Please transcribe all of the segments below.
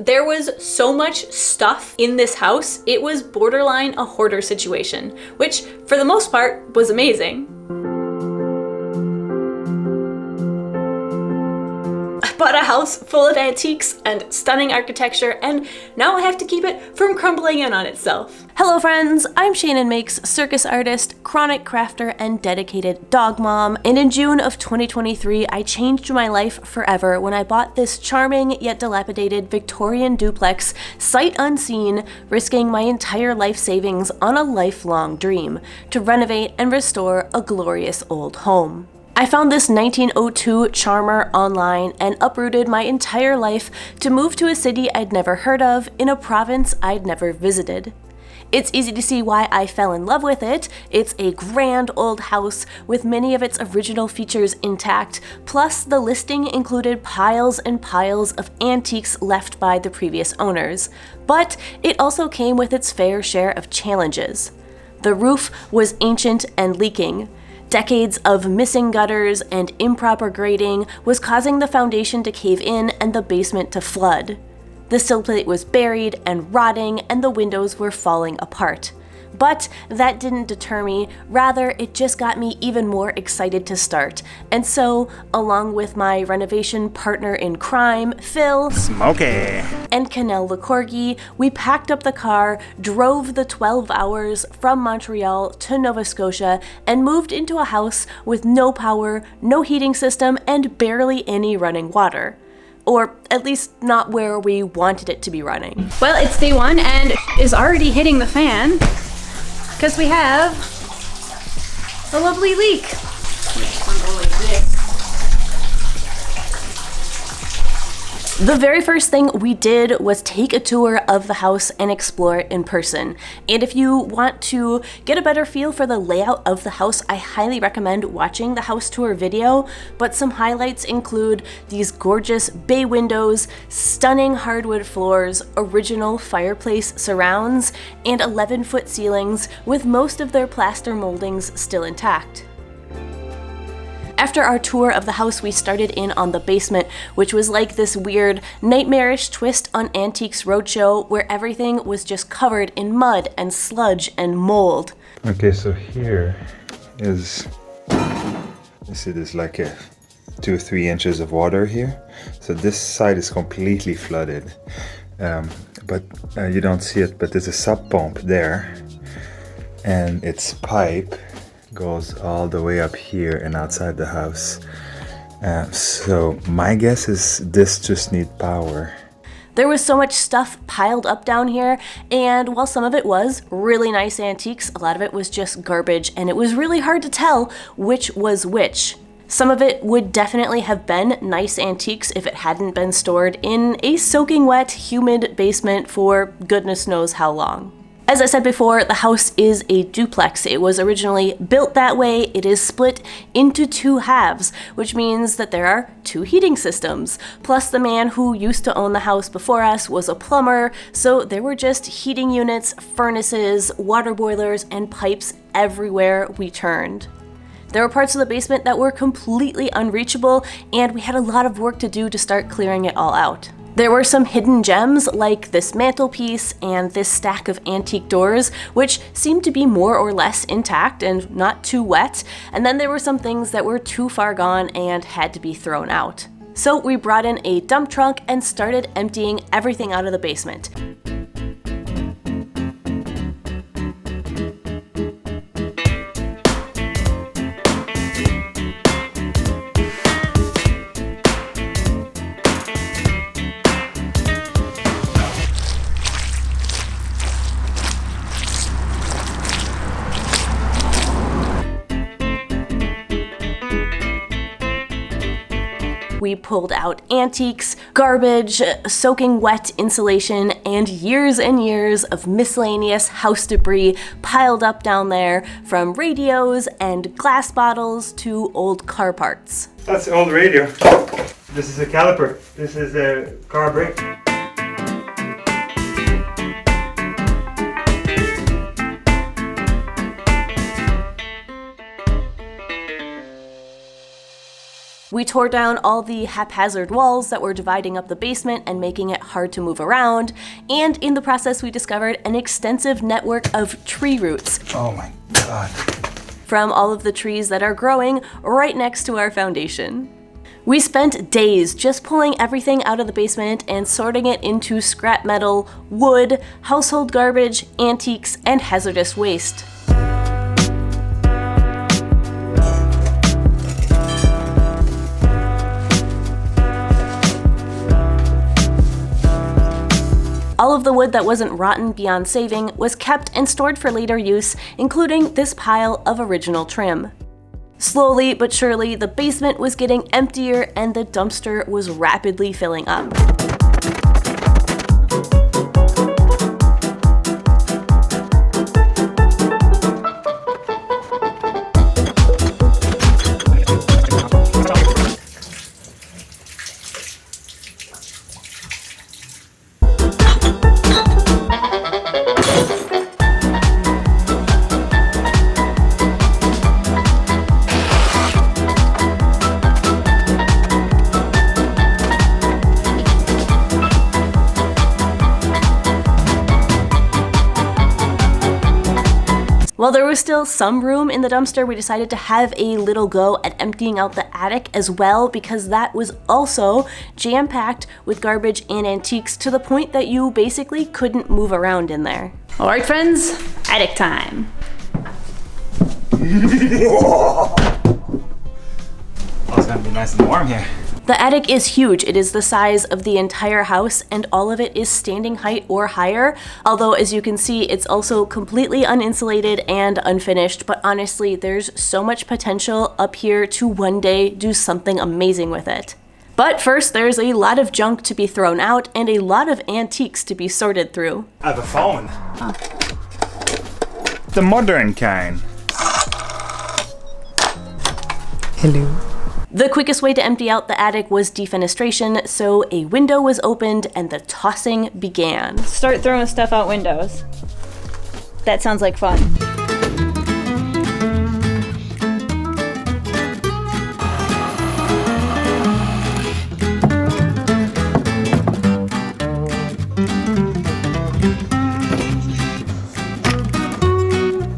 There was so much stuff in this house, it was borderline a hoarder situation, which for the most part was amazing. I bought a house full of antiques and stunning architecture, and now I have to keep it from crumbling in on itself. Hello friends, I'm Shannon Makes, circus artist, chronic crafter, and dedicated dog mom, and in June of 2023, I changed my life forever when I bought this charming yet dilapidated Victorian duplex, sight unseen, risking my entire life savings on a lifelong dream, to renovate and restore a glorious old home. I found this 1902 charmer online and uprooted my entire life to move to a city I'd never heard of in a province I'd never visited. It's easy to see why I fell in love with it. It's a grand old house with many of its original features intact, plus the listing included piles and piles of antiques left by the previous owners. But it also came with its fair share of challenges. The roof was ancient and leaking. Decades of missing gutters and improper grading was causing the foundation to cave in and the basement to flood. The sill plate was buried and rotting, and the windows were falling apart. But that didn't deter me, rather it just got me even more excited to start. And so, along with my renovation partner in crime, Phil, Smokey, and Canel the Corgi, we packed up the car, drove the 12 hours from Montreal to Nova Scotia, and moved into a house with no power, no heating system, and barely any running water. Or at least not where we wanted it to be running. Well, it's day one and is already hitting the fan because we have a lovely leak. The very first thing we did was take a tour of the house and explore it in person. And if you want to get a better feel for the layout of the house, I highly recommend watching the house tour video. But some highlights include these gorgeous bay windows, stunning hardwood floors, original fireplace surrounds, and 11-foot ceilings with most of their plaster moldings still intact. After our tour of the house, we started in on the basement, which was like this weird, nightmarish twist on Antiques Roadshow where everything was just covered in mud and sludge and mold. Okay, so here is, you see there's like 2 or 3 inches of water here. So this side is completely flooded, but you don't see it, but there's a sub pump there, and its pipe goes all the way up here and outside the house. So my guess is this just needs power. There was so much stuff piled up down here, and while some of it was really nice antiques, a lot of it was just garbage, and it was really hard to tell which was which. Some of it would definitely have been nice antiques if it hadn't been stored in a soaking wet, humid basement for goodness knows how long. As I said before, the house is a duplex. It was originally built that way. It is split into 2 halves, which means that there are 2 heating systems. Plus, the man who used to own the house before us was a plumber, so there were just heating units, furnaces, water boilers, and pipes everywhere we turned. There were parts of the basement that were completely unreachable, and we had a lot of work to do to start clearing it all out. There were some hidden gems like this mantelpiece and this stack of antique doors, which seemed to be more or less intact and not too wet, and then there were some things that were too far gone and had to be thrown out. So we brought in a dump truck and started emptying everything out of the basement. We pulled out antiques, garbage, soaking wet insulation, and years of miscellaneous house debris piled up down there, from radios and glass bottles to old car parts. That's an old radio. This is a caliper. This is a car brake. We tore down all the haphazard walls that were dividing up the basement and making it hard to move around, and in the process we discovered an extensive network of tree roots. Oh my God. From all of the trees that are growing right next to our foundation. We spent days just pulling everything out of the basement and sorting it into scrap metal, wood, household garbage, antiques, and hazardous waste. All of the wood that wasn't rotten beyond saving was kept and stored for later use, including this pile of original trim. Slowly but surely, the basement was getting emptier and the dumpster was rapidly filling up. While there was still some room in the dumpster, we decided to have a little go at emptying out the attic as well, because that was also jam-packed with garbage and antiques to the point that you basically couldn't move around in there. All right, friends, attic time. Oh, it's gonna be nice and warm here. The attic is huge. It is the size of the entire house, and all of it is standing height or higher. Although, as you can see, it's also completely uninsulated and unfinished, but honestly, there's so much potential up here to one day do something amazing with it. But first, there's a lot of junk to be thrown out and a lot of antiques to be sorted through. I have a phone. The modern kind. Hello. The quickest way to empty out the attic was defenestration, so a window was opened and the tossing began. Start throwing stuff out windows. That sounds like fun.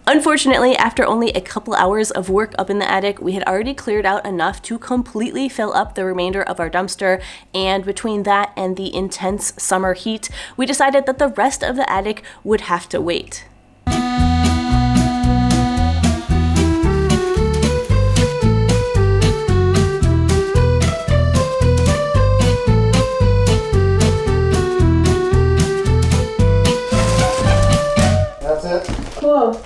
Unfortunately, after only a couple hours of work up in the attic, we had already cleared out enough to completely fill up the remainder of our dumpster, and between that and the intense summer heat, we decided that the rest of the attic would have to wait. That's it? Cool.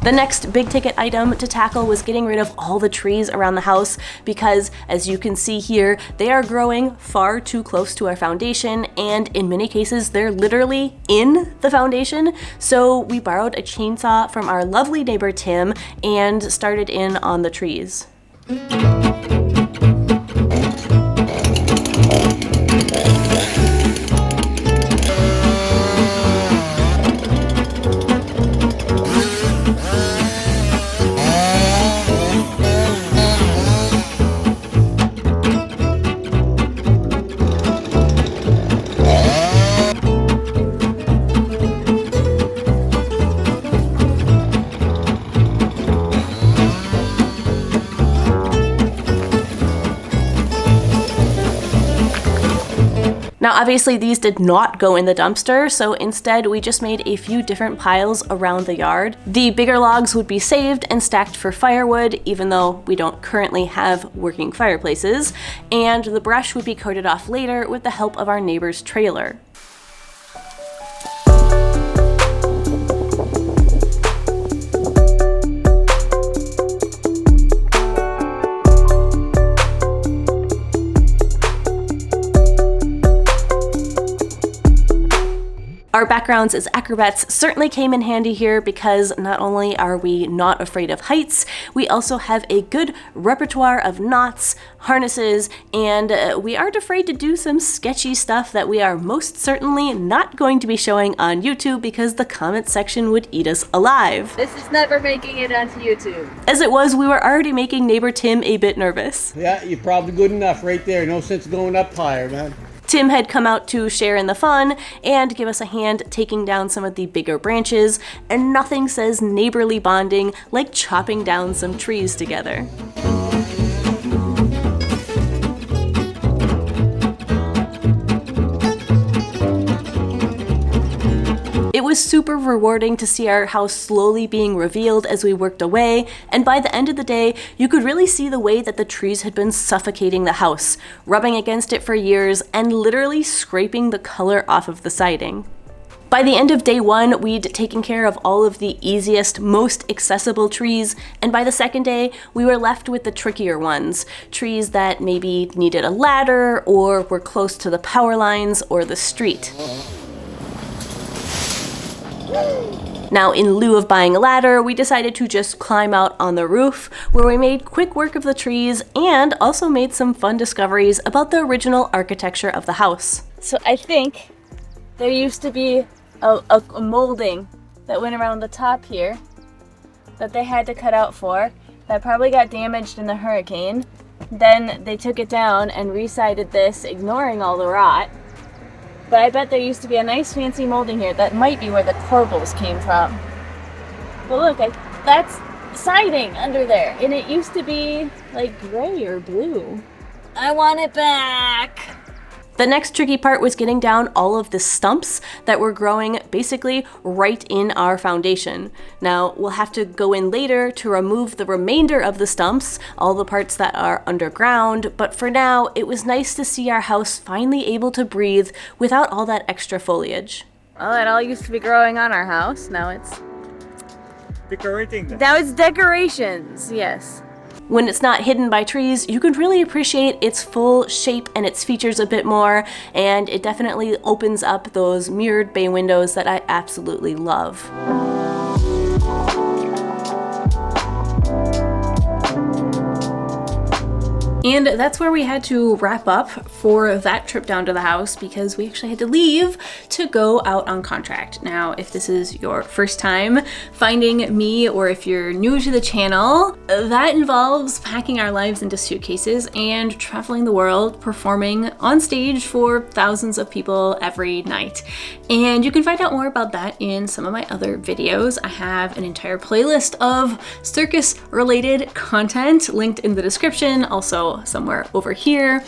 The next big ticket item to tackle was getting rid of all the trees around the house because, as you can see here, they are growing far too close to our foundation, and in many cases they're literally in the foundation. So we borrowed a chainsaw from our lovely neighbor Tim and started in on the trees. Now obviously these did not go in the dumpster, so instead we just made a few different piles around the yard. The bigger logs would be saved and stacked for firewood, even though we don't currently have working fireplaces, and the brush would be coated off later with the help of our neighbor's trailer. Our backgrounds as acrobats certainly came in handy here because not only are we not afraid of heights, we also have a good repertoire of knots, harnesses, and we aren't afraid to do some sketchy stuff that we are most certainly not going to be showing on YouTube because the comment section would eat us alive. This is never making it onto YouTube. As it was, we were already making neighbor Tim a bit nervous. Yeah, you're probably good enough right there. No sense going up higher, man. Tim had come out to share in the fun and give us a hand taking down some of the bigger branches, and nothing says neighborly bonding like chopping down some trees together. It was super rewarding to see our house slowly being revealed as we worked away, and by the end of the day, you could really see the way that the trees had been suffocating the house, rubbing against it for years and literally scraping the color off of the siding. By the end of day one, we'd taken care of all of the easiest, most accessible trees, and by the second day, we were left with the trickier ones. Trees that maybe needed a ladder or were close to the power lines or the street. Now, in lieu of buying a ladder, we decided to just climb out on the roof, where we made quick work of the trees and also made some fun discoveries about the original architecture of the house. So I think there used to be a molding that went around the top here that they had to cut out for, that probably got damaged in the hurricane. Then they took it down and resided this, ignoring all the rot. But I bet there used to be a nice fancy molding here. That might be where the corbels came from. But look, that's siding under there. And it used to be like gray or blue. I want it back. The next tricky part was getting down all of the stumps that were growing basically right in our foundation. Now, we'll have to go in later to remove the remainder of the stumps, all the parts that are underground, but for now, it was nice to see our house finally able to breathe without all that extra foliage. Well, it all used to be growing on our house. Now it's Decorating. Now it's decorations, yes. When it's not hidden by trees, you can really appreciate its full shape and its features a bit more, and it definitely opens up those mirrored bay windows that I absolutely love. And that's where we had to wrap up for that trip down to the house because we actually had to leave to go out on contract. Now, if this is your first time finding me or if you're new to the channel, that involves packing our lives into suitcases and traveling the world, performing on stage for thousands of people every night. And you can find out more about that in some of my other videos. I have an entire playlist of circus-related content linked in the description, also somewhere over here.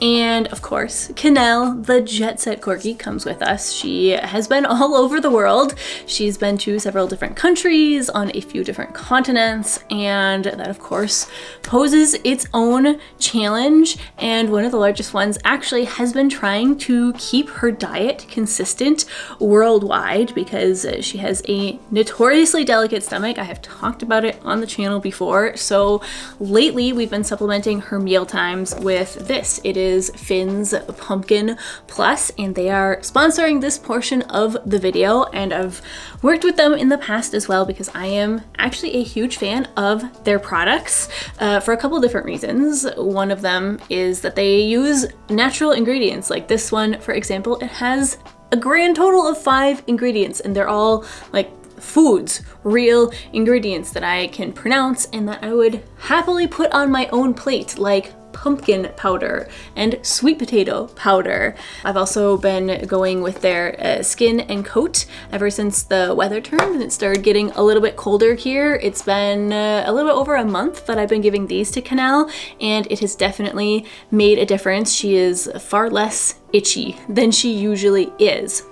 And of course, Canelle, the jet set corgi, comes with us. She has been all over the world. She's been to several different countries, on a few different continents, and that of course poses its own challenge. And one of the largest ones actually has been trying to keep her diet consistent worldwide because she has a notoriously delicate stomach. I have talked about it on the channel before. So lately we've been supplementing her meal times with this. It is Finn's Pumpkin Plus, and they are sponsoring this portion of the video, and I've worked with them in the past as well because I am actually a huge fan of their products for a couple of different reasons. One of them is that they use natural ingredients. Like this one, for example, it has a grand total of 5 ingredients, and they're all like foods, real ingredients that I can pronounce and that I would happily put on my own plate, like pumpkin powder and sweet potato powder. I've also been going with their skin and coat ever since the weather turned and it started getting a little bit colder here. It's been a little bit over a month that I've been giving these to Canelle, and it has definitely made a difference. She is far less itchy than she usually is.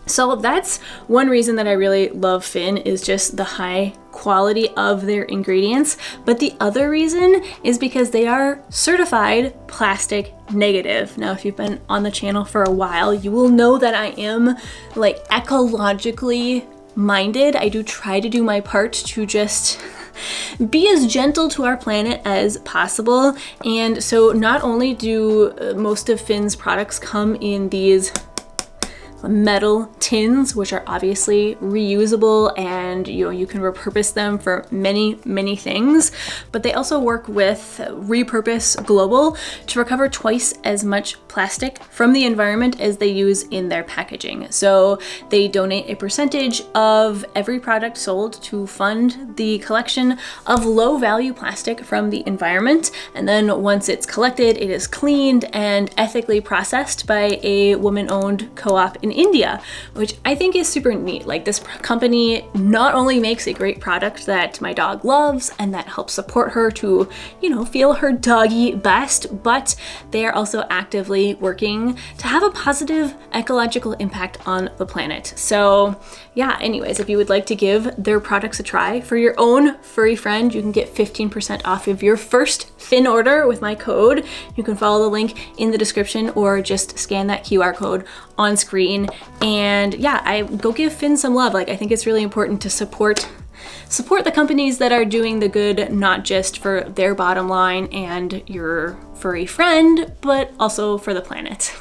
So that's one reason that I really love Finn, is just the high quality of their ingredients. But the other reason is because they are certified plastic negative. Now, if you've been on the channel for a while, you will know that I am like ecologically minded. I do try to do my part to just be as gentle to our planet as possible. And so not only do most of Finn's products come in these metal tins, which are obviously reusable, and you can repurpose them for many things. But they also work with Repurpose Global to recover twice as much plastic from the environment as they use in their packaging. So they donate a percentage of every product sold to fund the collection of low value plastic from the environment. And then once it's collected, it is cleaned and ethically processed by a woman-owned co-op in India, which I think is super neat. Like, this company not only makes a great product that my dog loves and that helps support her to, feel her doggy best, but they are also actively working to have a positive ecological impact on the planet. So yeah, anyways, if you would like to give their products a try for your own furry friend, you can get 15% off of your first Fin order with my code. You can follow the link in the description or just scan that QR code on screen. And yeah, I go give Fin some love. Like, I think it's really important to support the companies that are doing the good, not just for their bottom line and your furry friend, but also for the planet.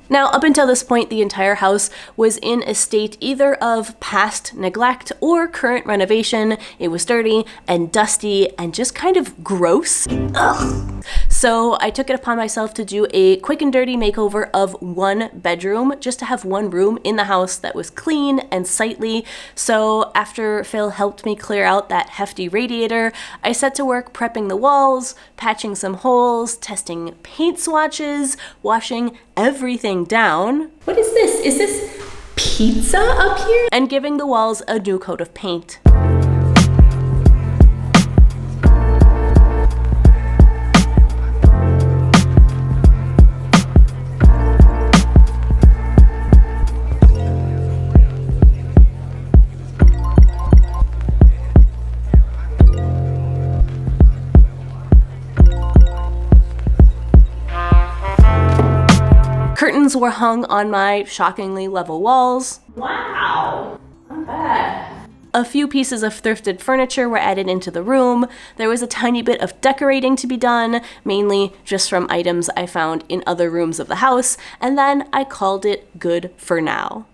Now, up until this point, the entire house was in a state either of past neglect or current renovation. It was dirty and dusty and just kind of gross. Ugh. So I took it upon myself to do a quick and dirty makeover of one bedroom, just to have one room in the house that was clean and sightly. So after Phil helped me clear out that hefty radiator, I set to work prepping the walls, patching some holes, testing paint swatches, washing everything down. What is this? Is this pizza up here? And giving the walls a new coat of paint. Curtains were hung on my shockingly level walls. Wow, not bad. A few pieces of thrifted furniture were added into the room. There was a tiny bit of decorating to be done, mainly just from items I found in other rooms of the house, and then I called it good for now.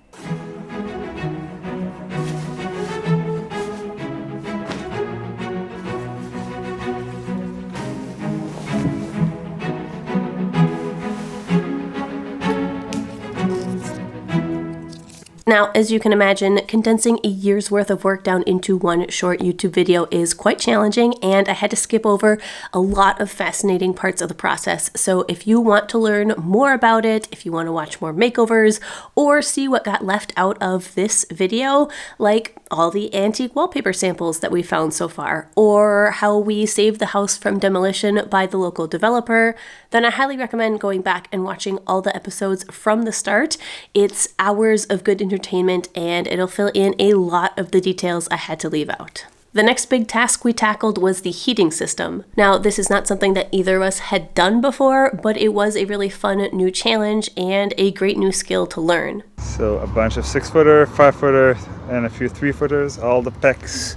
Now, as you can imagine, condensing a year's worth of work down into one short YouTube video is quite challenging, and I had to skip over a lot of fascinating parts of the process. So if you want to learn more about it, if you want to watch more makeovers, or see what got left out of this video, like all the antique wallpaper samples that we found so far, or how we saved the house from demolition by the local developer, then I highly recommend going back and watching all the episodes from the start. It's hours of good entertainment, and it'll fill in a lot of the details I had to leave out. The next big task we tackled was the heating system. Now, this is not something that either of us had done before, but it was a really fun new challenge and a great new skill to learn. So a bunch of 6-footer, 5-footer, and a few 3-footers, all the pecs,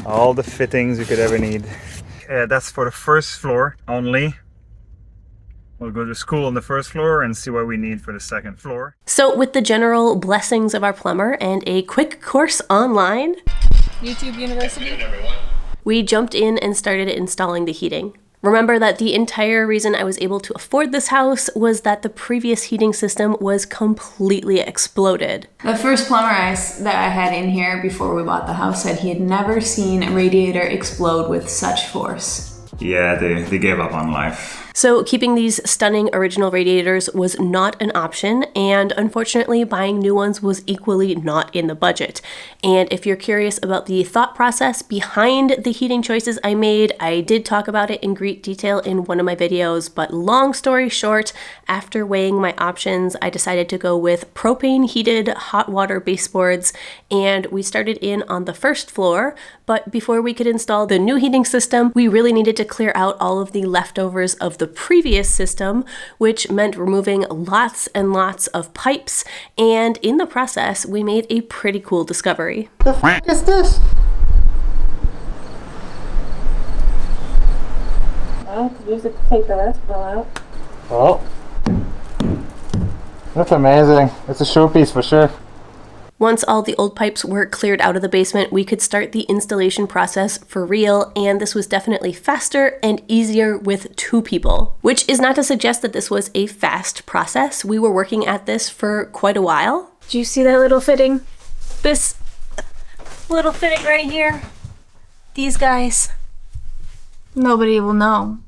all the fittings you could ever need. That's for the first floor only. We'll go to school on the first floor and see what we need for the second floor. So with the general blessings of our plumber and a quick course online, YouTube University, we jumped in and started installing the heating. Remember that the entire reason I was able to afford this house was that the previous heating system was completely exploded. the first plumber that I had in here before we bought the house said he had never seen a radiator explode with such force. Yeah, they gave up on life. So keeping these stunning original radiators was not an option, and unfortunately buying new ones was equally not in the budget. And if you're curious about the thought process behind the heating choices I made, I did talk about it in great detail in one of my videos, but long story short, after weighing my options, I decided to go with propane heated hot water baseboards, and we started in on the first floor. But before we could install the new heating system, we really needed to clear out all of the leftovers of the previous system, which meant removing lots and lots of pipes, and in the process, we made a pretty cool discovery. The f*** is this? Well, use it to take the rest of them out. Oh. That's amazing. It's a showpiece for sure. Once all the old pipes were cleared out of the basement, we could start the installation process for real, and this was definitely faster and easier with 2 people. Which is not to suggest that this was a fast process. We were working at this for quite a while. Do you see that little fitting? This little fitting right here? These guys. Nobody will know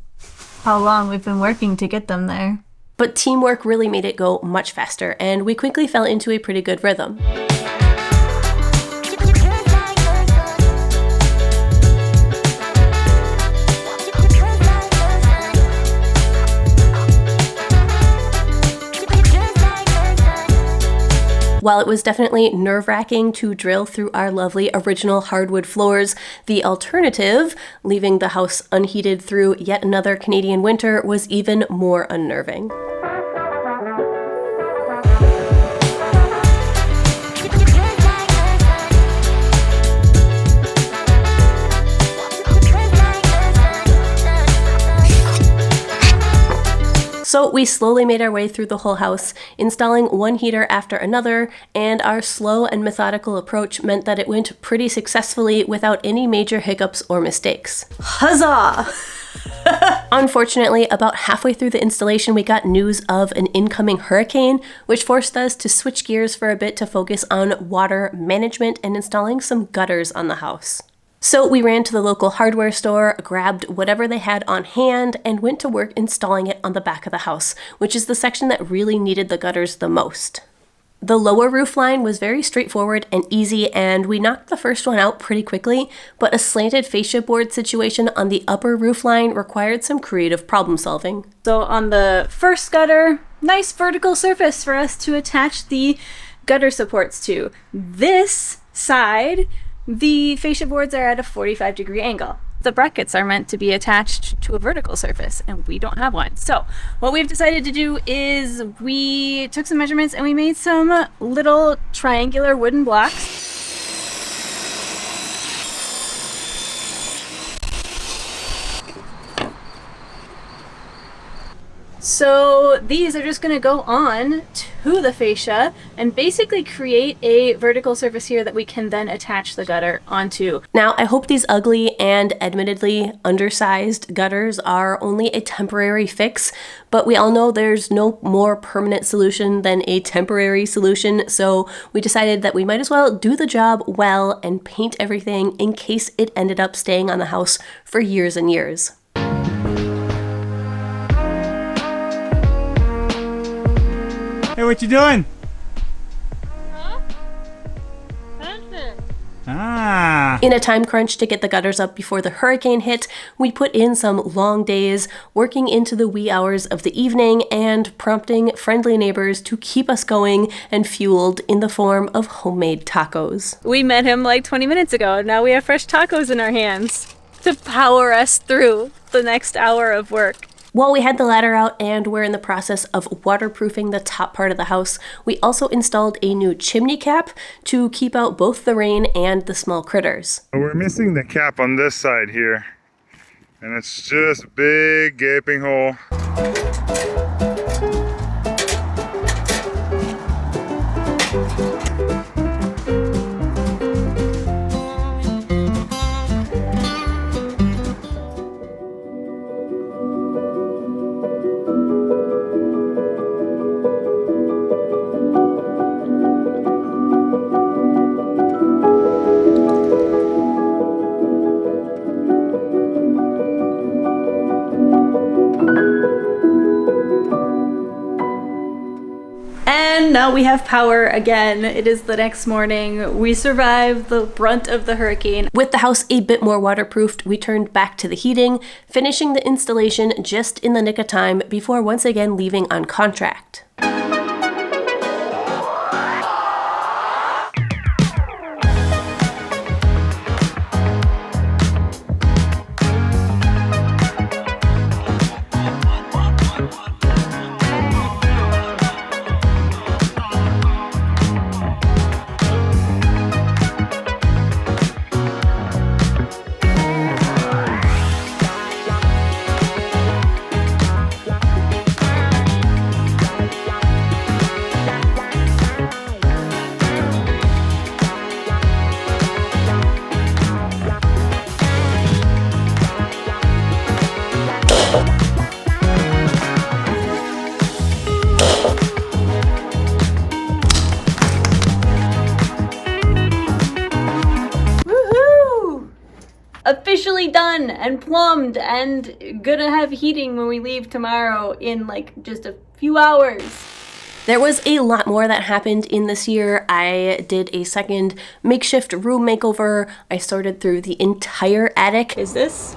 how long we've been working to get them there. But teamwork really made it go much faster, and we quickly fell into a pretty good rhythm. While it was definitely nerve-wracking to drill through our lovely original hardwood floors, the alternative, leaving the house unheated through yet another Canadian winter, was even more unnerving. So we slowly made our way through the whole house, installing one heater after another, and our slow and methodical approach meant that it went pretty successfully without any major hiccups or mistakes. Huzzah! Unfortunately, about halfway through the installation, we got news of an incoming hurricane, which forced us to switch gears for a bit to focus on water management and installing some gutters on the house. So we ran to the local hardware store, grabbed whatever they had on hand, and went to work installing it on the back of the house, which is the section that really needed the gutters the most. The lower roof line was very straightforward and easy, and we knocked the first one out pretty quickly, but a slanted fascia board situation on the upper roof line required some creative problem solving. So on the first gutter, nice vertical surface for us to attach the gutter supports to. This side, the fascia boards are at a 45-degree angle. The brackets are meant to be attached to a vertical surface, and we don't have one. So what we've decided to do is we took some measurements and we made some little triangular wooden blocks. So these are just going to go on to the fascia and basically create a vertical surface here that we can then attach the gutter onto. Now, I hope these ugly and admittedly undersized gutters are only a temporary fix, but we all know there's no more permanent solution than a temporary solution, so we decided that we might as well do the job well and paint everything in case it ended up staying on the house for years and years. Hey, what you doing? Huh? Fencing. Ah. In a time crunch to get the gutters up before the hurricane hit, we put in some long days, working into the wee hours of the evening and prompting friendly neighbors to keep us going and fueled in the form of homemade tacos. We met him like 20 minutes ago, and now we have fresh tacos in our hands to power us through the next hour of work. While we had the ladder out and were in the process of waterproofing the top part of the house, we also installed a new chimney cap to keep out both the rain and the small critters. We're missing the cap on this side here, and it's just a big gaping hole. And now we have power again. It is the next morning. We survived the brunt of the hurricane. With the house a bit more waterproofed, we turned back to the heating, finishing the installation just in the nick of time before once again leaving on contract. officially done and plumbed and gonna have heating when we leave tomorrow in like just a few hours. There was a lot more that happened in this year. I did a second makeshift room makeover. I sorted through the entire attic. Is this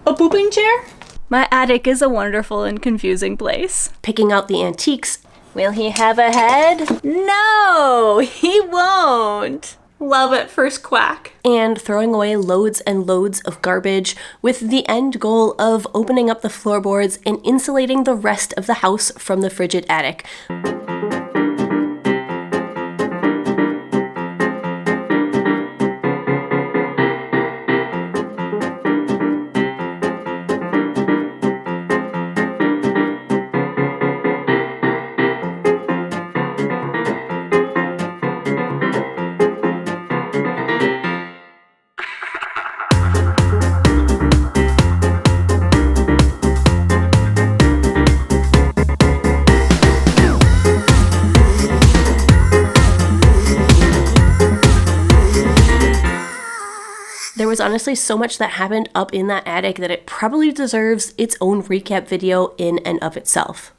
a pooping chair? My attic is a wonderful and confusing place. Picking out the antiques. Will he have a head? No, he won't. Love at first quack. And throwing away loads and loads of garbage with the end goal of opening up the floorboards and insulating the rest of the house from the frigid attic. There was honestly so much that happened up in that attic that it probably deserves its own recap video in and of itself.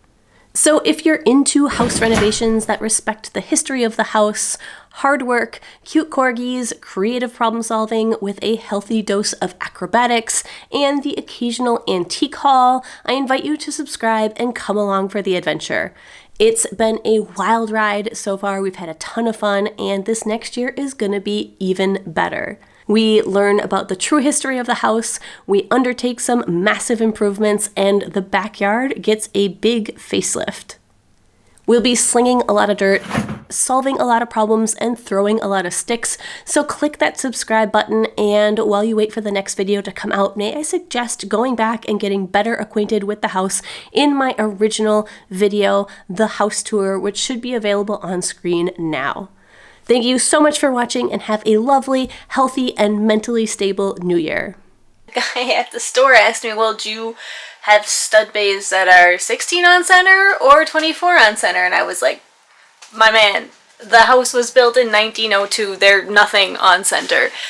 So if you're into house renovations that respect the history of the house, hard work, cute corgis, creative problem solving with a healthy dose of acrobatics, and the occasional antique haul, I invite you to subscribe and come along for the adventure. It's been a wild ride so far. We've had a ton of fun, and this next year is gonna be even better. We learn about the true history of the house, we undertake some massive improvements, and the backyard gets a big facelift. We'll be slinging a lot of dirt, solving a lot of problems, and throwing a lot of sticks, so click that subscribe button, and while you wait for the next video to come out, may I suggest going back and getting better acquainted with the house in my original video, The House Tour, which should be available on screen now. Thank you so much for watching, and have a lovely, healthy, and mentally stable new year. The guy at the store asked me, well, do you have stud bays that are 16 on center or 24 on center? And I was like, my man, the house was built in 1902. They're nothing on center.